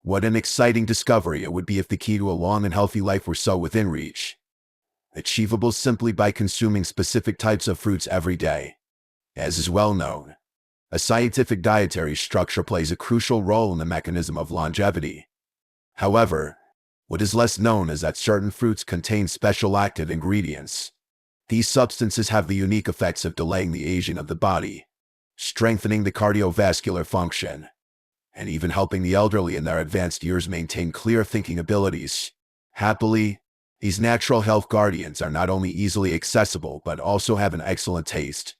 What an exciting discovery it would be if the key to a long and healthy life were so within reach. Achievable simply by consuming specific types of fruits every day. As is well known, a scientific dietary structure plays a crucial role in the mechanism of longevity. However, what is less known is that certain fruits contain special active ingredients. These substances have the unique effects of delaying the aging of the body, strengthening the cardiovascular function, and even helping the elderly in their advanced years maintain clear thinking abilities. Happily, these natural health guardians are not only easily accessible but also have an excellent taste.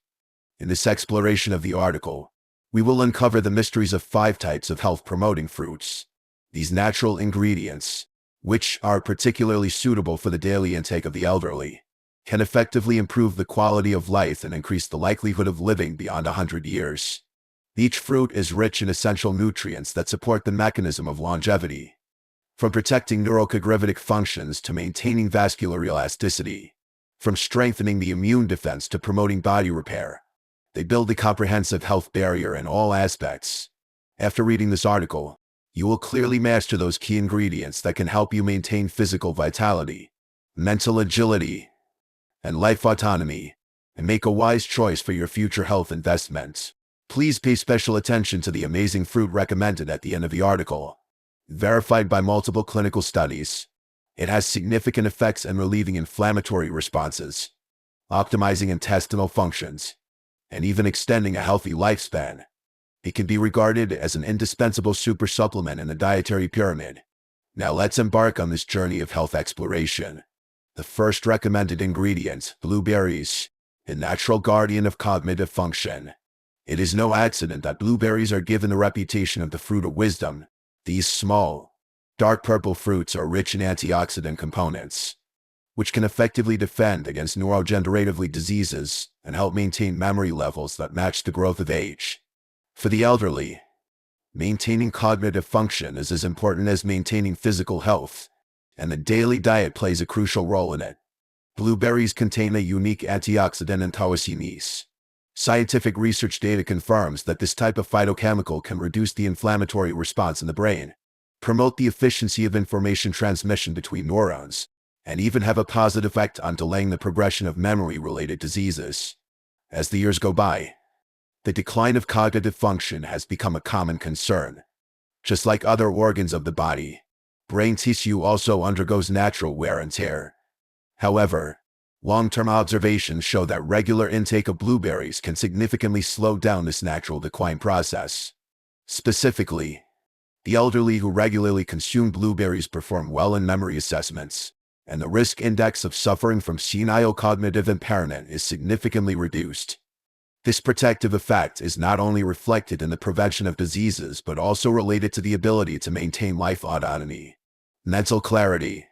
In this exploration of the article, we will uncover the mysteries of 5 types of health-promoting fruits. These natural ingredients, which are particularly suitable for the daily intake of the elderly, can effectively improve the quality of life and increase the likelihood of living beyond 100 years. Each fruit is rich in essential nutrients that support the mechanism of longevity, from protecting neurocognitive functions to maintaining vascular elasticity, from strengthening the immune defense to promoting body repair. They build a comprehensive health barrier in all aspects. After reading this article, you will clearly master those key ingredients that can help you maintain physical vitality, mental agility, and life autonomy, and make a wise choice for your future health investments. Please pay special attention to the amazing fruit recommended at the end of the article. Verified by multiple clinical studies, it has significant effects in relieving inflammatory responses, optimizing intestinal functions, and even extending a healthy lifespan. It can be regarded as an indispensable super supplement in the dietary pyramid. Now let's embark on this journey of health exploration. The first recommended ingredient, blueberries, a natural guardian of cognitive function. It is no accident that blueberries are given the reputation of the fruit of wisdom. These small, dark purple fruits are rich in antioxidant components, which can effectively defend against neurodegenerative diseases and help maintain memory levels that match the growth of age. For the elderly, maintaining cognitive function is as important as maintaining physical health, and the daily diet plays a crucial role in it. Blueberries contain a unique antioxidant antioxidants. Scientific research data confirms that this type of phytochemical can reduce the inflammatory response in the brain, promote the efficiency of information transmission between neurons, and even have a positive effect on delaying the progression of memory-related diseases. As the years go by, the decline of cognitive function has become a common concern. Just like other organs of the body, brain tissue also undergoes natural wear and tear. However, long-term observations show that regular intake of blueberries can significantly slow down this natural decline process. Specifically, the elderly who regularly consume blueberries perform well in memory assessments, and the risk index of suffering from senile cognitive impairment is significantly reduced. This protective effect is not only reflected in the prevention of diseases but also related to the ability to maintain life autonomy, mental clarity,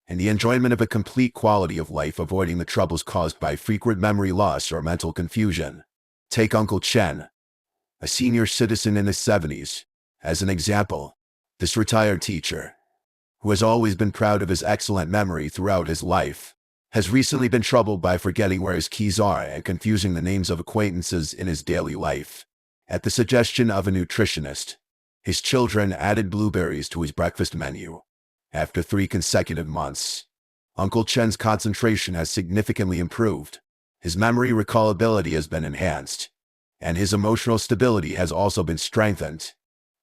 and the enjoyment of a complete quality of life, avoiding the troubles caused by frequent memory loss or mental confusion. Take Uncle Chen, a senior citizen in his 70s, as an example. This retired teacher, who has always been proud of his excellent memory throughout his life, has recently been troubled by forgetting where his keys are and confusing the names of acquaintances in his daily life. At the suggestion of a nutritionist, his children added blueberries to his breakfast menu. After 3 consecutive months, Uncle Chen's concentration has significantly improved, his memory recallability has been enhanced, and his emotional stability has also been strengthened.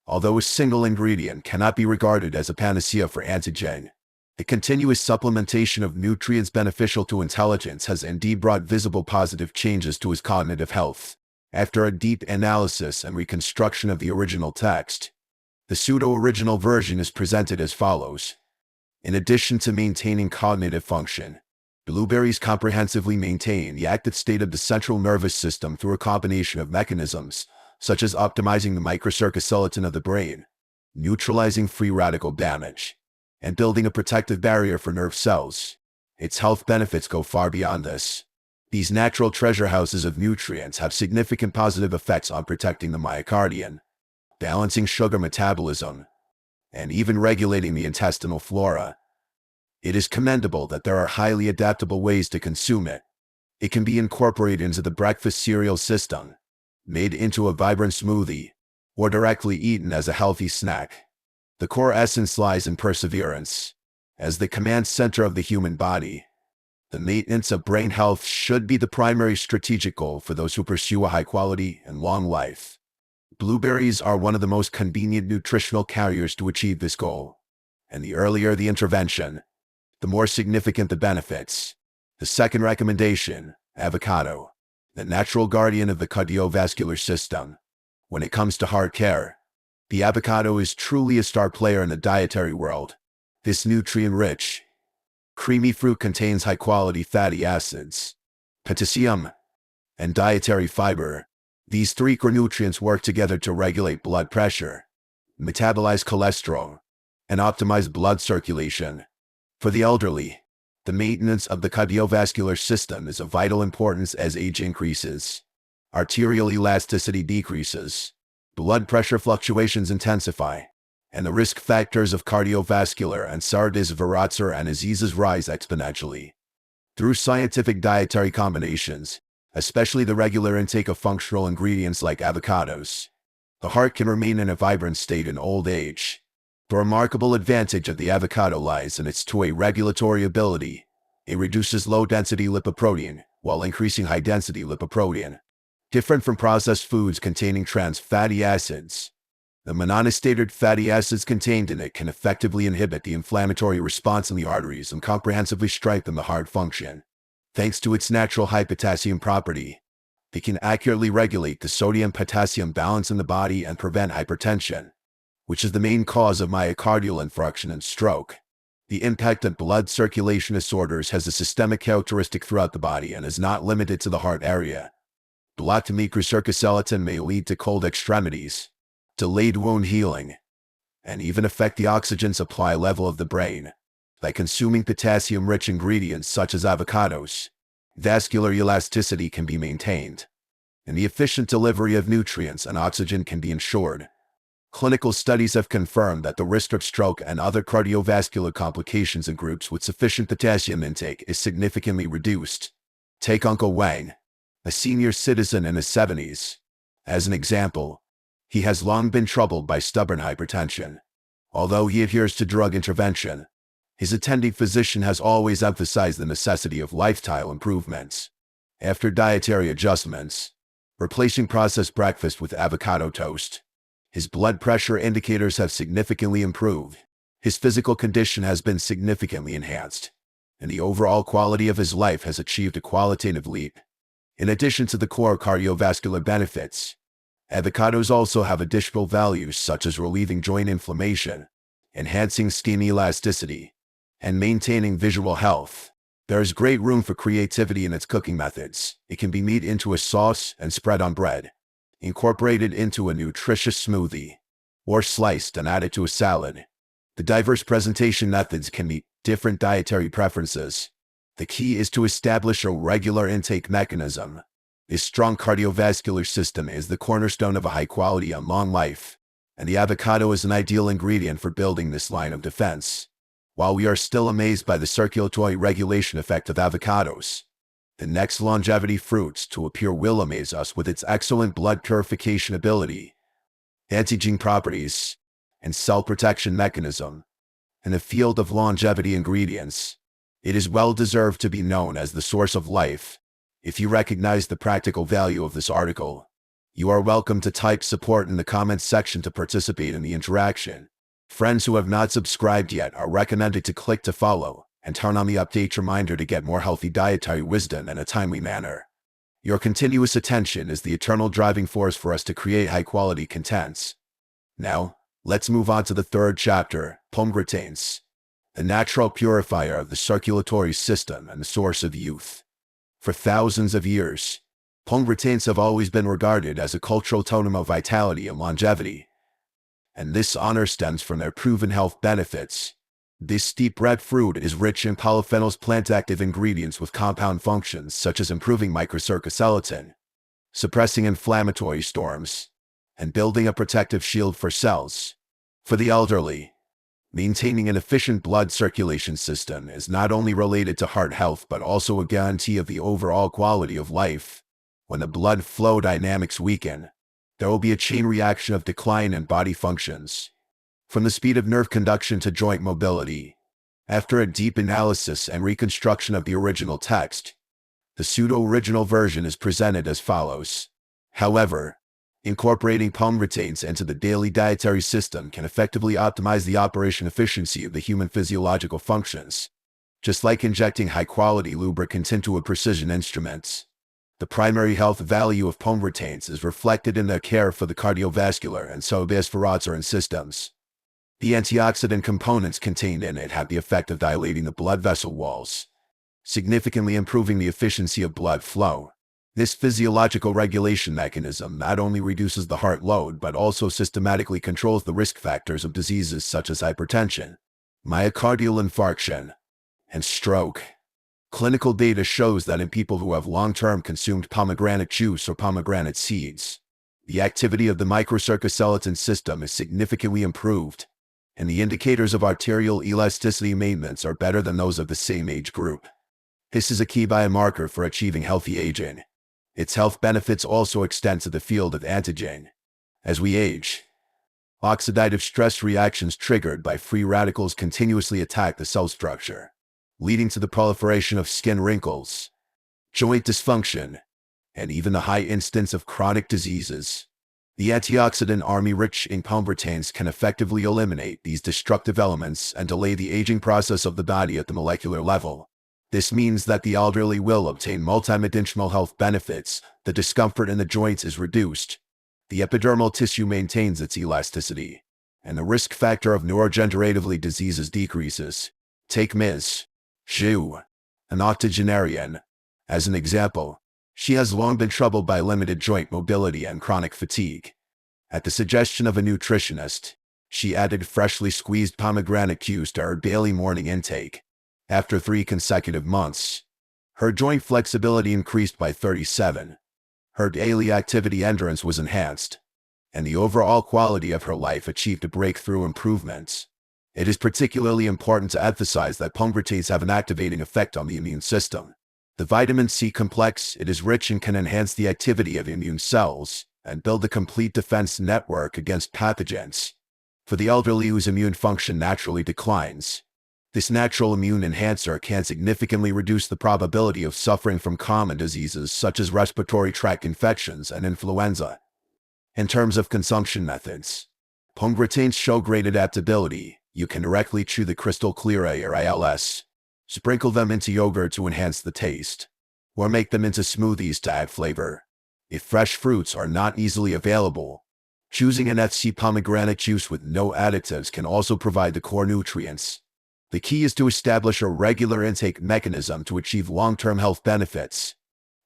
Although a single ingredient cannot be regarded as a panacea for antigen, the continuous supplementation of nutrients beneficial to intelligence has indeed brought visible positive changes to his cognitive health. After a deep analysis and reconstruction of the original text, the pseudo-original version is presented as follows. In addition to maintaining cognitive function, blueberries comprehensively maintain the active state of the central nervous system through a combination of mechanisms, such as optimizing the microcircuitous of the brain, neutralizing free radical damage, and building a protective barrier for nerve cells. Its health benefits go far beyond this. These natural treasure houses of nutrients have significant positive effects on protecting the myocardium, balancing sugar metabolism, and even regulating the intestinal flora. It is commendable that there are highly adaptable ways to consume it. It can be incorporated into the breakfast cereal system, made into a vibrant smoothie, or directly eaten as a healthy snack. The core essence lies in perseverance. As the command center of the human body, the maintenance of brain health should be the primary strategic goal for those who pursue a high quality and long life. Blueberries are one of the most convenient nutritional carriers to achieve this goal. And the earlier the intervention, the more significant the benefits. The second recommendation, avocado, the natural guardian of the cardiovascular system. When it comes to heart care, the avocado is truly a star player in the dietary world. This nutrient-rich, creamy fruit contains high-quality fatty acids, potassium, and dietary fiber. These three core nutrients work together to regulate blood pressure, metabolize cholesterol, and optimize blood circulation. For the elderly, the maintenance of the cardiovascular system is of vital importance as age increases. Arterial elasticity decreases, blood pressure fluctuations intensify, and the risk factors of cardiovascular and cardiovascular and diseases rise exponentially. Through scientific dietary combinations, especially the regular intake of functional ingredients like avocados, the heart can remain in a vibrant state in old age. The remarkable advantage of the avocado lies in its two-way regulatory ability. It reduces low-density lipoprotein while increasing high-density lipoprotein. Different from processed foods containing trans fatty acids, the monounsaturated fatty acids contained in it can effectively inhibit the inflammatory response in the arteries and comprehensively strengthen the heart function. Thanks to its natural high potassium property, it can accurately regulate the sodium-potassium balance in the body and prevent hypertension, which is the main cause of myocardial infarction and stroke. The impact of blood circulation disorders has a systemic characteristic throughout the body and is not limited to the heart area. Blocked microcirculation may lead to cold extremities, delayed wound healing, and even affect the oxygen supply level of the brain. By consuming potassium-rich ingredients such as avocados, vascular elasticity can be maintained, and the efficient delivery of nutrients and oxygen can be ensured. Clinical studies have confirmed that the risk of stroke and other cardiovascular complications in groups with sufficient potassium intake is significantly reduced. Take Uncle Wang, a senior citizen in his 70s. As an example, he has long been troubled by stubborn hypertension. Although he adheres to drug intervention, his attending physician has always emphasized the necessity of lifestyle improvements. After dietary adjustments, replacing processed breakfast with avocado toast, his blood pressure indicators have significantly improved, his physical condition has been significantly enhanced, and the overall quality of his life has achieved a qualitative leap. In addition to the core cardiovascular benefits, avocados also have additional values such as relieving joint inflammation, enhancing skin elasticity, and maintaining visual health. There is great room for creativity in its cooking methods. It can be made into a sauce and spread on bread, incorporated into a nutritious smoothie, or sliced and added to a salad. The diverse presentation methods can meet different dietary preferences. The key is to establish a regular intake mechanism. A strong cardiovascular system is the cornerstone of a high-quality and long life, and the avocado is an ideal ingredient for building this line of defense. While we are still amazed by the circulatory regulation effect of avocados, the next longevity fruits to appear will amaze us with its excellent blood purification ability, anti-aging properties, and cell protection mechanism. In the field of longevity ingredients, it is well deserved to be known as the source of life. If you recognize the practical value of this article, you are welcome to type support in the comments section to participate in the interaction. Friends who have not subscribed yet are recommended to click to follow and turn on the update reminder to get more healthy dietary wisdom in a timely manner. Your continuous attention is the eternal driving force for us to create high-quality contents. Now, let's move on to the third chapter, pomegranates, the natural purifier of the circulatory system and the source of youth. For thousands of years, pomegranates have always been regarded as a cultural totem of vitality and longevity, and this honor stems from their proven health benefits. This deep red fruit is rich in polyphenols, plant-active ingredients with compound functions such as improving microcirculation, suppressing inflammatory storms, and building a protective shield for cells. For the elderly, maintaining an efficient blood circulation system is not only related to heart health but also a guarantee of the overall quality of life. When the blood flow dynamics weaken, there will be a chain reaction of decline in body functions. from the speed of nerve conduction to joint mobility. After a deep analysis and reconstruction of the original text, the pseudo-original version is presented as follows. However, incorporating pomegranates into the daily dietary system can effectively optimize the operation efficiency of the human physiological functions, just like injecting high-quality lubricants into a precision instrument. The primary health value of pomegranates is reflected in their care for the cardiovascular and cerebrovascular systems. The antioxidant components contained in it have the effect of dilating the blood vessel walls, significantly improving the efficiency of blood flow. This physiological regulation mechanism not only reduces the heart load but also systematically controls the risk factors of diseases such as hypertension, myocardial infarction, and stroke. Clinical data shows that in people who have long-term consumed pomegranate juice or pomegranate seeds, the activity of the microcircuit system is significantly improved, and the indicators of arterial elasticity maintenance are better than those of the same age group. This is a key biomarker for achieving healthy aging. Its health benefits also extend to the field of anti-aging. As we age, oxidative stress reactions triggered by free radicals continuously attack the cell structure, leading to the proliferation of skin wrinkles, joint dysfunction, and even the high incidence of chronic diseases. The antioxidant army rich in pomegranates can effectively eliminate these destructive elements and delay the aging process of the body at the molecular level. This means that the elderly will obtain multidimensional health benefits. The discomfort in the joints is reduced, the epidermal tissue maintains its elasticity, and the risk factor of neurodegenerative diseases decreases. Take Ms. Zhu, an octogenarian, as an example. She has long been troubled by limited joint mobility and chronic fatigue. At the suggestion of a nutritionist, she added freshly squeezed pomegranate juice to her daily morning intake. After 3 consecutive months, her joint flexibility increased by 37. Her daily activity endurance was enhanced, and the overall quality of her life achieved a breakthrough improvement. It is particularly important to emphasize that pomegranates have an activating effect on the immune system. The vitamin C complex, it is rich and can enhance the activity of immune cells and build a complete defense network against pathogens. For the elderly whose immune function naturally declines, this natural immune enhancer can significantly reduce the probability of suffering from common diseases such as respiratory tract infections and influenza. In terms of consumption methods, pomegranates show great adaptability. You can directly chew the crystal clear ILS, sprinkle them into yogurt to enhance the taste, or make them into smoothies to add flavor. If fresh fruits are not easily available, choosing an FC pomegranate juice with no additives can also provide the core nutrients. The key is to establish a regular intake mechanism to achieve long-term health benefits.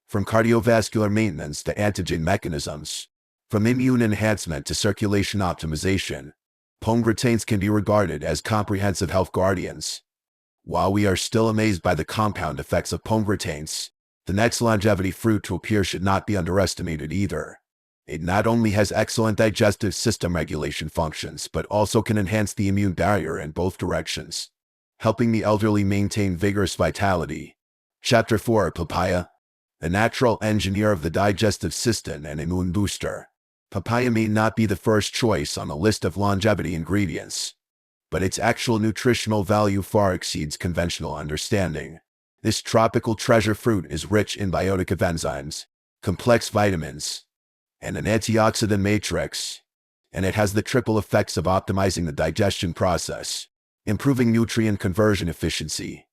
From cardiovascular maintenance to antigen mechanisms, from immune enhancement to circulation optimization, pomegranates can be regarded as comprehensive health guardians. While we are still amazed by the compound effects of pomegranates, the next longevity fruit to appear should not be underestimated either. It not only has excellent digestive system regulation functions but also can enhance the immune barrier in both directions, helping the elderly maintain vigorous vitality. Chapter 4: Papaya, a natural engineer of the digestive system and immune booster. Papaya may not be the first choice on the list of longevity ingredients, but its actual nutritional value far exceeds conventional understanding. This tropical treasure fruit is rich in biotic enzymes, complex vitamins, and an antioxidant matrix, and it has the triple effects of optimizing the digestion process, improving nutrient conversion efficiency,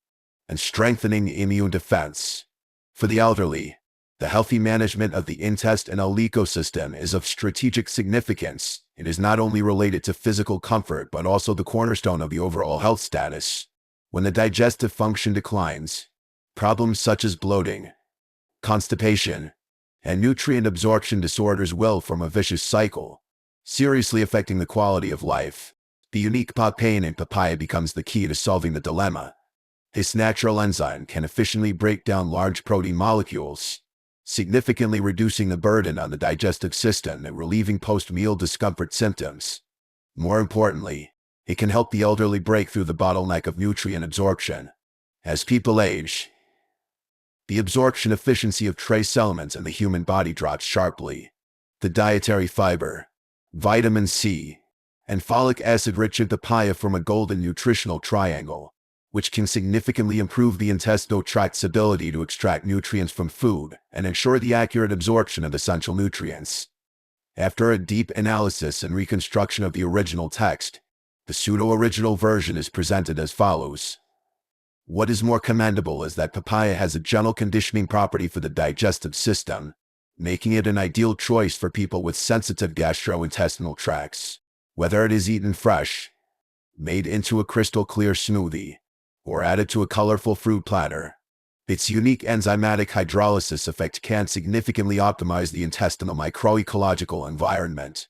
and strengthening immune defense. For the elderly, the healthy management of the intestinal ecosystem is of strategic significance. It is not only related to physical comfort but also the cornerstone of the overall health status. When the digestive function declines, problems such as bloating, constipation, and nutrient absorption disorders will form a vicious cycle, seriously affecting the quality of life. The unique papain in papaya becomes the key to solving the dilemma. This natural enzyme can efficiently break down large protein molecules, significantly reducing the burden on the digestive system and relieving post-meal discomfort symptoms. More importantly, it can help the elderly break through the bottleneck of nutrient absorption. As people age, the absorption efficiency of trace elements in the human body drops sharply. The dietary fiber, vitamin C, and folic acid-rich in papaya form a golden nutritional triangle, which can significantly improve the intestinal tract's ability to extract nutrients from food and ensure the accurate absorption of essential nutrients. After a deep analysis and reconstruction of the original text, the pseudo-original version is presented as follows. What is more commendable is that papaya has a gentle conditioning property for the digestive system, making it an ideal choice for people with sensitive gastrointestinal tracts. Whether it is eaten fresh, made into a crystal clear smoothie, or added to a colorful fruit platter, its unique enzymatic hydrolysis effect can significantly optimize the intestinal microecological environment.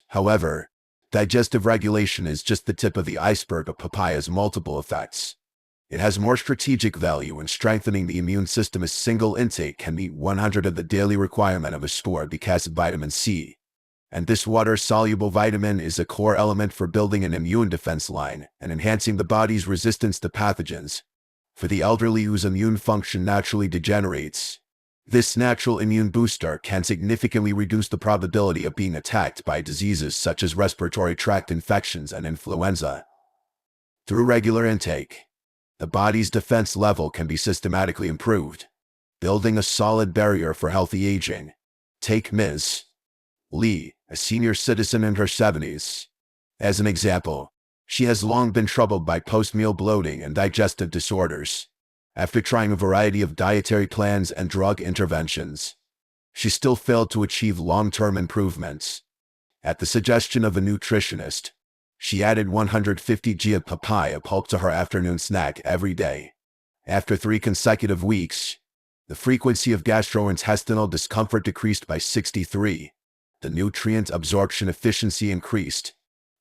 However, digestive regulation is just the tip of the iceberg of papaya's multiple effects. It has more strategic value in strengthening the immune system as single intake can meet 100 of the daily requirement of ascorbic acid vitamin C. And this water-soluble vitamin is a core element for building an immune defense line and enhancing the body's resistance to pathogens. For the elderly whose immune function naturally degenerates, this natural immune booster can significantly reduce the probability of being attacked by diseases such as respiratory tract infections and influenza. Through regular intake, the body's defense level can be systematically improved, building a solid barrier for healthy aging. Take Ms. Lee, a senior citizen in her 70s. As an example, she has long been troubled by post-meal bloating and digestive disorders. After trying a variety of dietary plans and drug interventions, she still failed to achieve long-term improvements. At the suggestion of a nutritionist, she added 150 g of papaya pulp to her afternoon snack every day. After 3 consecutive weeks, the frequency of gastrointestinal discomfort decreased by 63%. The nutrient absorption efficiency increased,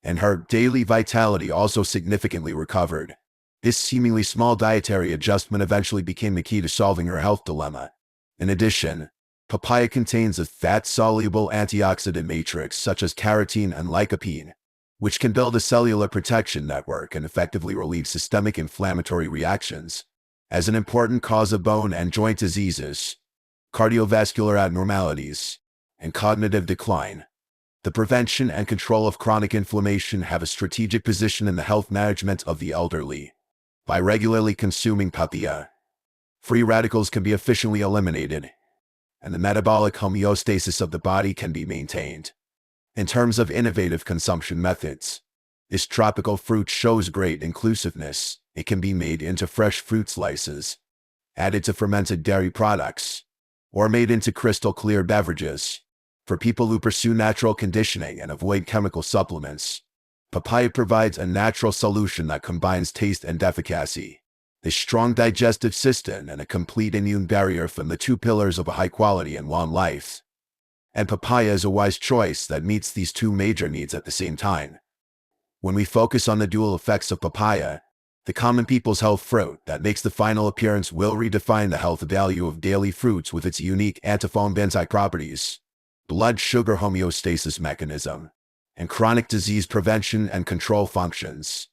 and her daily vitality also significantly recovered. This seemingly small dietary adjustment eventually became the key to solving her health dilemma. In addition, papaya contains a fat-soluble antioxidant matrix such as carotene and lycopene, which can build a cellular protection network and effectively relieve systemic inflammatory reactions. As an important cause of bone and joint diseases, cardiovascular abnormalities, and cognitive decline, the prevention and control of chronic inflammation have a strategic position in the health management of the elderly. By regularly consuming papaya, free radicals can be efficiently eliminated, and the metabolic homeostasis of the body can be maintained. In terms of innovative consumption methods, this tropical fruit shows great inclusiveness. It can be made into fresh fruit slices, added to fermented dairy products, or made into crystal clear beverages. For people who pursue natural conditioning and avoid chemical supplements, papaya provides a natural solution that combines taste and efficacy. A strong digestive system and a complete immune barrier from the 2 pillars of a high-quality and long life. And papaya is a wise choice that meets these 2 major needs at the same time. When we focus on the dual effects of papaya, the common people's health fruit that makes the final appearance will redefine the health value of daily fruits with its unique antioxidant properties, blood sugar homeostasis mechanism, and chronic disease prevention and control functions.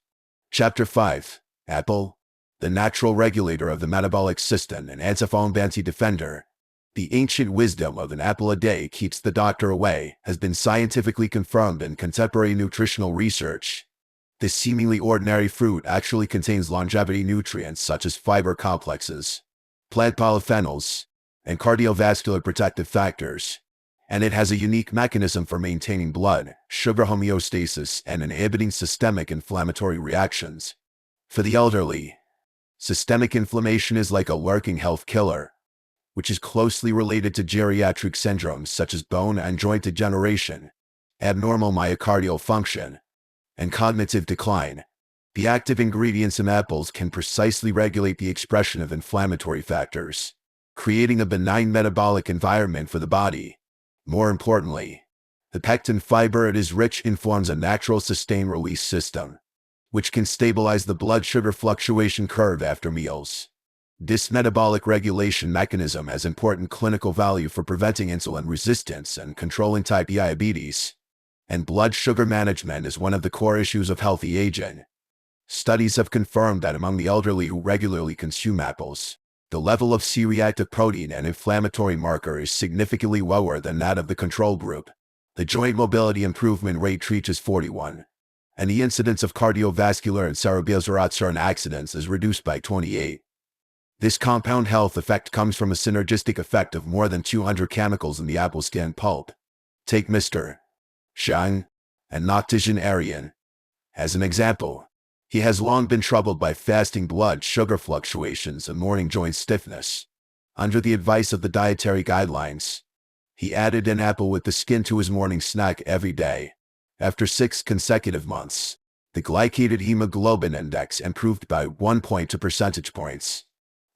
Chapter 5. Apple, the natural regulator of the metabolic system and antioxidant defender. The ancient wisdom of an apple a day keeps the doctor away has been scientifically confirmed in contemporary nutritional research. This seemingly ordinary fruit actually contains longevity nutrients such as fiber complexes, plant polyphenols, and cardiovascular protective factors. And it has a unique mechanism for maintaining blood sugar homeostasis and inhibiting systemic inflammatory reactions. For the elderly, systemic inflammation is like a lurking health killer, which is closely related to geriatric syndromes such as bone and joint degeneration, abnormal myocardial function, and cognitive decline. The active ingredients in apples can precisely regulate the expression of inflammatory factors, creating a benign metabolic environment for the body. More importantly, the pectin fiber it is rich in forms a natural sustained-release system, which can stabilize the blood sugar fluctuation curve after meals. This metabolic regulation mechanism has important clinical value for preventing insulin resistance and controlling type 2 diabetes, and blood sugar management is one of the core issues of healthy aging. Studies have confirmed that among the elderly who regularly consume apples, the level of C-reactive protein and inflammatory marker is significantly lower than that of the control group. The joint mobility improvement rate reaches 41%, and the incidence of cardiovascular and cerebrovascular accidents is reduced by 28. This compound health effect comes from a synergistic effect of more than 200 chemicals in the apple skin pulp. Take Mr. Chen, an octogenarian, as an example. He has long been troubled by fasting blood sugar fluctuations and morning joint stiffness. Under the advice of the dietary guidelines, he added an apple with the skin to his morning snack every day. After 6 consecutive months, the glycated hemoglobin index improved by 1.2 percentage points.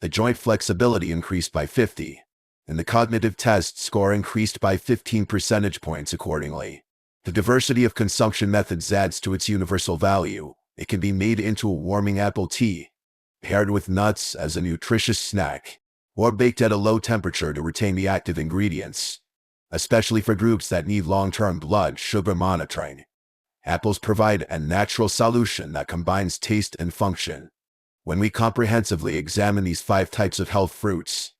The joint flexibility increased by 50, and the cognitive test score increased by 15 percentage points accordingly. The diversity of consumption methods adds to its universal value. It can be made into a warming apple tea, paired with nuts as a nutritious snack, or baked at a low temperature to retain the active ingredients, especially for groups that need long-term blood sugar monitoring. Apples provide a natural solution that combines taste and function. When we comprehensively examine these 5 types of health fruits,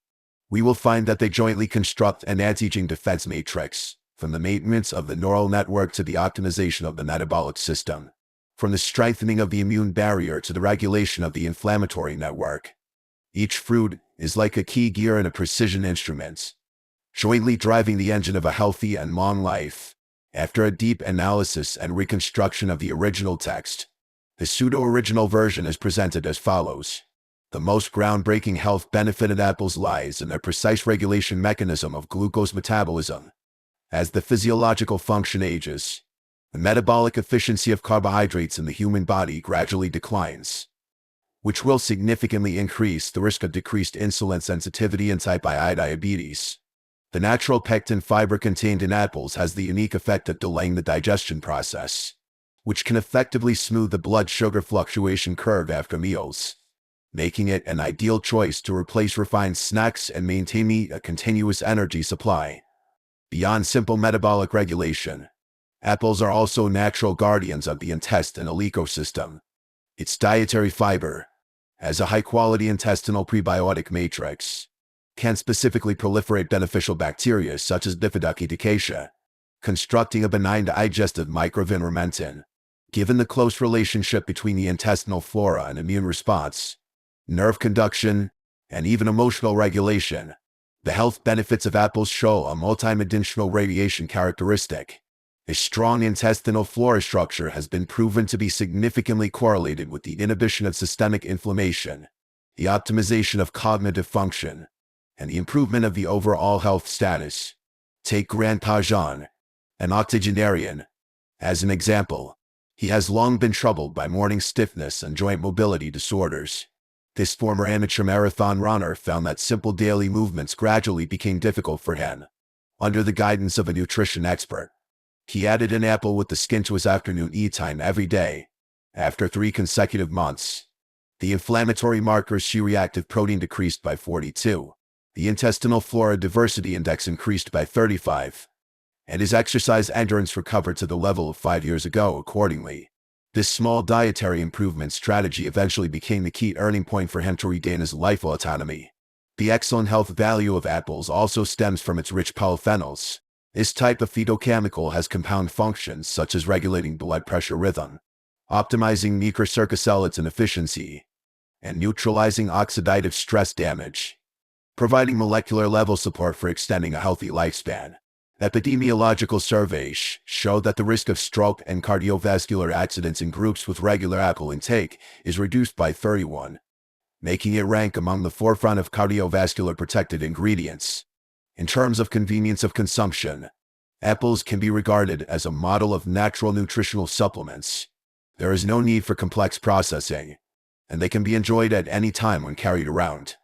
we will find that they jointly construct an anti-aging defense matrix, from the maintenance of the neural network to the optimization of the metabolic system, from the strengthening of the immune barrier to the regulation of the inflammatory network. Each fruit is like a key gear in a precision instrument, jointly driving the engine of a healthy and long life. After a deep analysis and reconstruction of the original text, the pseudo-original version is presented as follows. The most groundbreaking health benefit in apples lies in their precise regulation mechanism of glucose metabolism. As the physiological function ages, the metabolic efficiency of carbohydrates in the human body gradually declines, which will significantly increase the risk of decreased insulin sensitivity and type 1 diabetes. The natural pectin fiber contained in apples has the unique effect of delaying the digestion process, which can effectively smooth the blood sugar fluctuation curve after meals, making it an ideal choice to replace refined snacks and maintain a continuous energy supply. Beyond simple metabolic regulation, apples are also natural guardians of the intestinal ecosystem. Its dietary fiber, as a high-quality intestinal prebiotic matrix, can specifically proliferate beneficial bacteria such as Bifidobacteria, constructing a benign digestive microenvironment. Given the close relationship between the intestinal flora and immune response, nerve conduction, and even emotional regulation, the health benefits of apples show a multidimensional radiation characteristic. A strong intestinal flora structure has been proven to be significantly correlated with the inhibition of systemic inflammation, the optimization of cognitive function, and the improvement of the overall health status. Take Grandpa Jean, an octogenarian, as an example. He has long been troubled by morning stiffness and joint mobility disorders. This former amateur marathon runner found that simple daily movements gradually became difficult for him. Under the guidance of a nutrition expert, he added an apple with the skin to his afternoon eat time every day. After 3 consecutive months, the inflammatory markers C-reactive protein decreased by 42, the intestinal flora diversity index increased by 35, and his exercise endurance recovered to the level of 5 years ago accordingly. This small dietary improvement strategy eventually became the key turning point for him to regain his life autonomy. The excellent health value of apples also stems from its rich polyphenols. This type of phytochemical has compound functions such as regulating blood pressure rhythm, optimizing microcircuit efficiency, and neutralizing oxidative stress damage, providing molecular level support for extending a healthy lifespan. Epidemiological surveys show that the risk of stroke and cardiovascular accidents in groups with regular apple intake is reduced by 31, making it rank among the forefront of cardiovascular protected ingredients. In terms of convenience of consumption, apples can be regarded as a model of natural nutritional supplements. There is no need for complex processing, and they can be enjoyed at any time when carried around.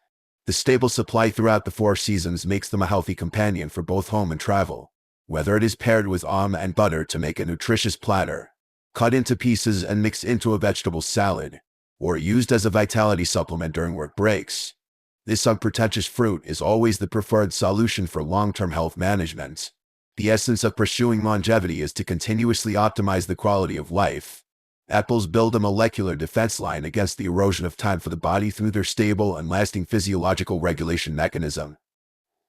The stable supply throughout the 4 seasons makes them a healthy companion for both home and travel. Whether it is paired with almond and butter to make a nutritious platter, cut into pieces and mixed into a vegetable salad, or used as a vitality supplement during work breaks, this unpretentious fruit is always the preferred solution for long-term health management. The essence of pursuing longevity is to continuously optimize the quality of life. Apples build a molecular defense line against the erosion of time for the body through their stable and lasting physiological regulation mechanism.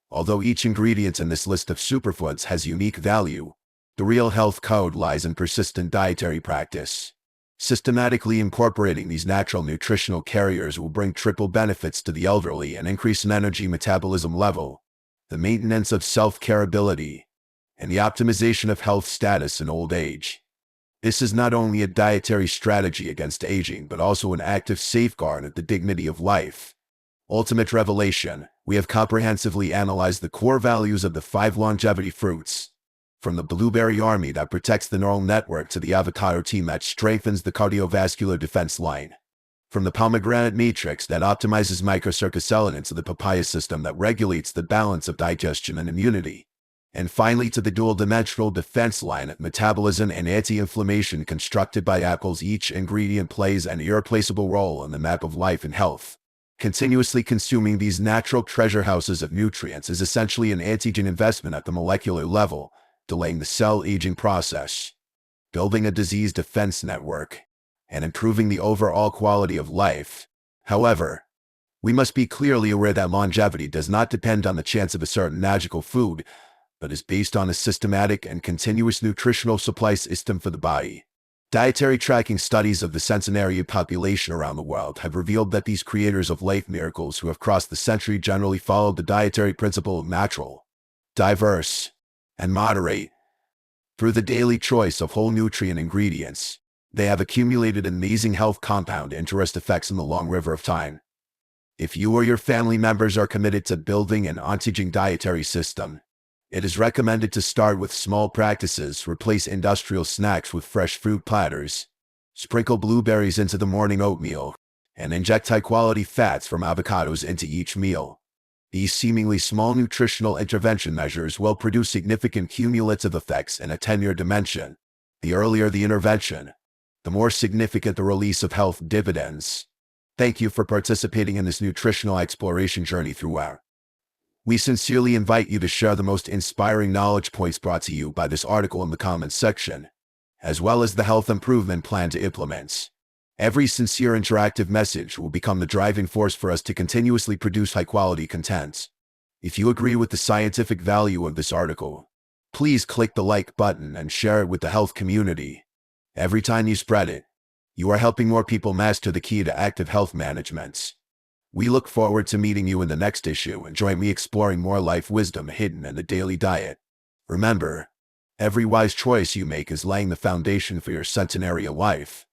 Although each ingredient in this list of superfoods has unique value, the real health code lies in persistent dietary practice. Systematically incorporating these natural nutritional carriers will bring triple benefits to the elderly and increase an energy metabolism level, the maintenance of self-care ability, and the optimization of health status in old age. This is not only a dietary strategy against aging, but also an active safeguard of the dignity of life. Ultimate revelation: we have comprehensively analyzed the core values of the 5 longevity fruits, from the blueberry army that protects the neural network to the avocado team that strengthens the cardiovascular defense line, from the pomegranate matrix that optimizes microcircuit to the papaya system that regulates the balance of digestion and immunity, and finally to the dual-dimensional defense line of metabolism and anti-inflammation constructed by apples. Each ingredient plays an irreplaceable role in the map of life and health. Continuously consuming these natural treasure houses of nutrients is essentially an antigen investment at the molecular level, delaying the cell aging process, building a disease defense network, and improving the overall quality of life. However, we must be clearly aware that longevity does not depend on the chance of a certain magical food, but is based on a systematic and continuous nutritional supply system for the body. Dietary tracking studies of the centenarian population around the world have revealed that these creators of life miracles who have crossed the century generally followed the dietary principle of natural, diverse, and moderate. Through the daily choice of whole nutrient ingredients, they have accumulated amazing health compound interest effects in the long river of time. If you or your family members are committed to building an anti-aging dietary system, it is recommended to start with small practices. Replace industrial snacks with fresh fruit platters, sprinkle blueberries into the morning oatmeal, and inject high-quality fats from avocados into each meal. These seemingly small nutritional intervention measures will produce significant cumulative effects in a 10-year dimension. The earlier the intervention, the more significant the release of health dividends. Thank you for participating in this nutritional exploration journey throughout. We sincerely invite you to share the most inspiring knowledge points brought to you by this article in the comments section, as well as the health improvement plan to implement. Every sincere interactive message will become the driving force for us to continuously produce high-quality content. If you agree with the scientific value of this article, please click the like button and share it with the health community. Every time you spread it, you are helping more people master the key to active health management. We look forward to meeting you in the next issue and join me exploring more life wisdom hidden in the daily diet. Remember, every wise choice you make is laying the foundation for your centenarian life.